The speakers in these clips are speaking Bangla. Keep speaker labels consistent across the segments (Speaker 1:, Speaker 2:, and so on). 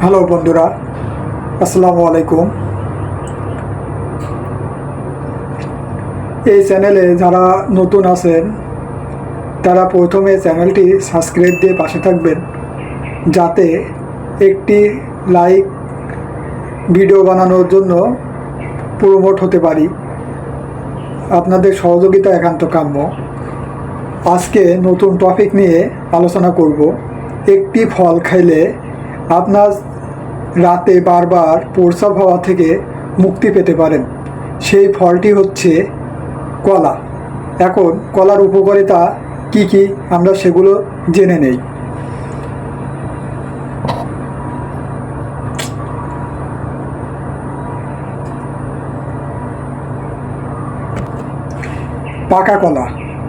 Speaker 1: হ্যালো বন্ধুরা, আসসালামু আলাইকুম। এই চ্যানেলে যারা নতুন আছেন তারা প্রথমে চ্যানেলটি সাবস্ক্রাইব দিয়ে পাশে থাকবেন, যাতে একটি লাইক ভিডিও বানানোর জন্য প্রমোট হতে পারি। আপনাদের সহযোগিতা একান্ত কাম্য। আজকে নতুন টপিক নিয়ে আলোচনা করব। একটি ফল খাইলে আপনার রাতে বারবার প্রস্রাব হওয়া থেকে মুক্তি পেতে পারেন। সেই ফলটি হচ্ছে কলা। এখন কলার উপকারিতা কি কি আমরা সেগুলো জেনে নেই।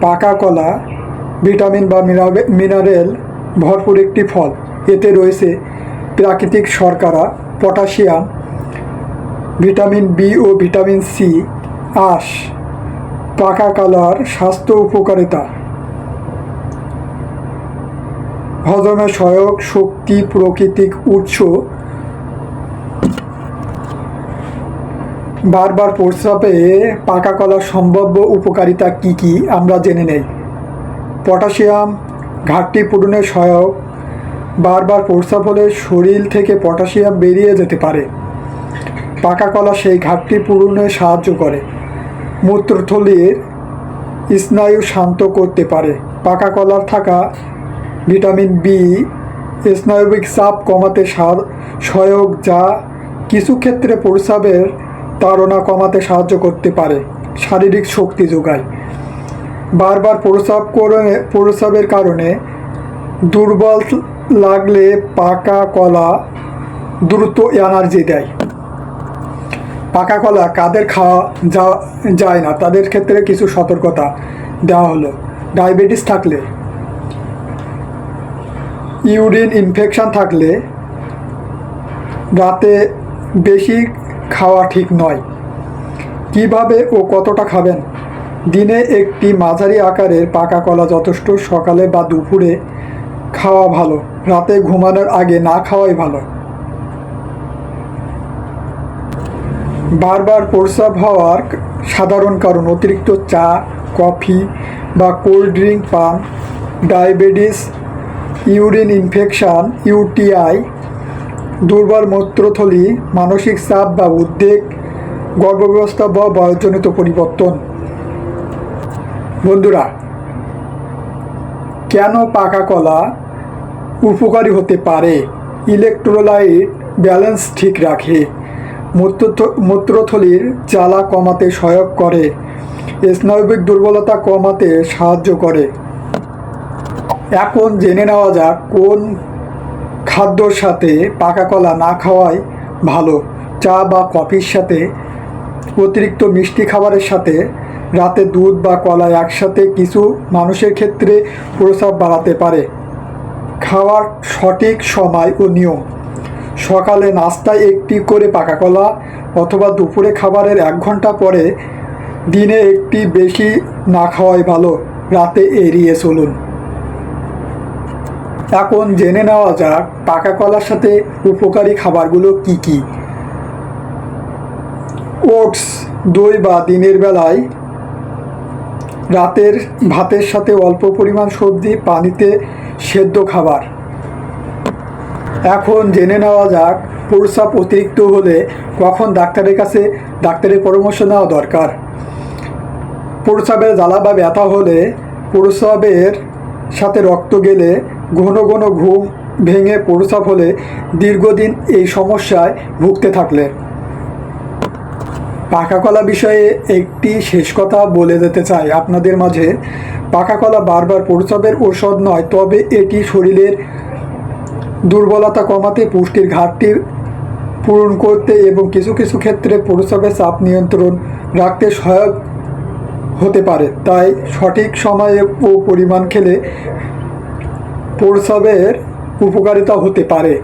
Speaker 1: পাকা কলা ভিটামিন বা মিনারেল ভরপুর একটি ফল। এতে রয়েছে প্রাকৃতিক শর্করা, পটাশিয়াম, ভিটামিন বি ও ভিটামিন সি। আঁশ। পাকা কলার স্বাস্থ্য উপকারিতা: হজমে সহায়ক, শক্তি, প্রাকৃতিক উৎস। বারবার প্রস্রাবে পাকা কলার সম্ভাব্য উপকারিতা কি কি আমরা জেনে নেই। পটাশিয়াম ঘাটতি পূরণে সহায়ক। বারবার প্রস্রাব হলে শরীর থেকে পটাশিয়াম বেরিয়ে যেতে পারে। পাকা কলা সেই ঘাটতি পূরণে সাহায্য করে। মূত্রথলির স্নায়ু শান্ত করতে পারে। পাকা কলার থাকা ভিটামিন বি স্নায়বিক চাপ কমাতে সহায়ক, যা কিছু ক্ষেত্রে প্রস্রাবের তাড়না কমাতে সাহায্য করতে পারে। শারীরিক শক্তি যোগায়। বারবার প্রস্রাবের কারণে দুর্বল লাগলে পাকা কলা দ্রুত এনার্জি দেয়। পাকা কলা কাদের খাওয়া যায় না তাদের ক্ষেত্রে কিছু সতর্কতা দেওয়া হলো। ডায়াবেটিস থাকলে, ইউরিন ইনফেকশন থাকলে রাতে বেশি খাওয়া ঠিক নয়। কিভাবে ও কতটা খাবেন? দিনে একটি মাঝারি আকারের পাকা কলা যথেষ্ট। সকালে বা দুপুরে খাওয়া ভালো, রাতে ঘুমানোর আগে না খাওয়াই ভালো। বারবার প্রস্রাব হওয়ার সাধারণ কারণ: অতিরিক্ত চা, কফি বা কোল্ড ড্রিঙ্ক পান, ডায়াবেটিস, ইউরিন ইনফেকশন, ইউটিআই, দুর্বল মূত্রথলি, মানসিক চাপ বা উদ্বেগ, গর্ভাবস্থা বা বয়সজনিত পরিবর্তন। বন্ধুরা, কেন পাকা কলা উপকারী হতে পারে? ইলেকট্রোলাইট ব্যালেন্স ঠিক রাখে। মূত্রথলির জ্বালা কমাতে সহায়ক করে। স্নায়বিক দুর্বলতা কমাতে সাহায্য করে। এখন জেনে নেওয়া যাক কোন খাদ্যর সাথে পাকা কলা না খাওয়াই ভালো। চা বা কফির সাথে, অতিরিক্ত মিষ্টি খাবারের সাথে, রাতে দুধ বা কলা একসাথে কিছু মানুষের ক্ষেত্রে প্রস্রাব বাড়াতে পারে। খাওয়ার সঠিক সময় ও নিয়ম: সকালে নাস্তায় একটি করে পাকা কলা অথবা দুপুরে খাবারের 1 ঘন্টা পরে। দিনে একটি বেশি না খাওয়াই ভালো, রাতে এড়িয়ে চলুন। এখন জেনে নেওয়া যাক পাকা কলার সাথে উপকারী খাবারগুলো কি কি। ওটস, দই বা দিনের বেলায় রাতের ভাতের সাথে অল্প পরিমাণ সবজি, পানিতে সেদ্ধ খাবার। এখন জেনে নেওয়া যাক প্রস্রাব অতিরিক্ত হলে কখন ডাক্তারের পরামর্শ নেওয়া দরকার। প্রস্রাবের জ্বালা বা ব্যথা হলে, প্রস্রাবের সাথে রক্ত গেলে, ঘন ঘন ঘুম ভেঙে প্রস্রাব হলে, দীর্ঘদিন এই সমস্যায় ভুগতে থাকলে। পাকা কলা বিষয়ে একটি শেষ কথা বলে যেতে চাই আপনাদের মাঝে। পাকা কলা বারবার প্রস্রাবের ঔষধ নয়, তবে এটি শরীরের দুর্বলতা কমাতে, পুষ্টির ঘাটতি পূরণ করতে এবং কিছু কিছু ক্ষেত্রে প্রস্রাবের চাপ নিয়ন্ত্রণ রাখতে সহায়ক হতে পারে। তাই সঠিক সময়ে ও পরিমাণ খেলে প্রস্রাবের উপকারিতা হতে পারে।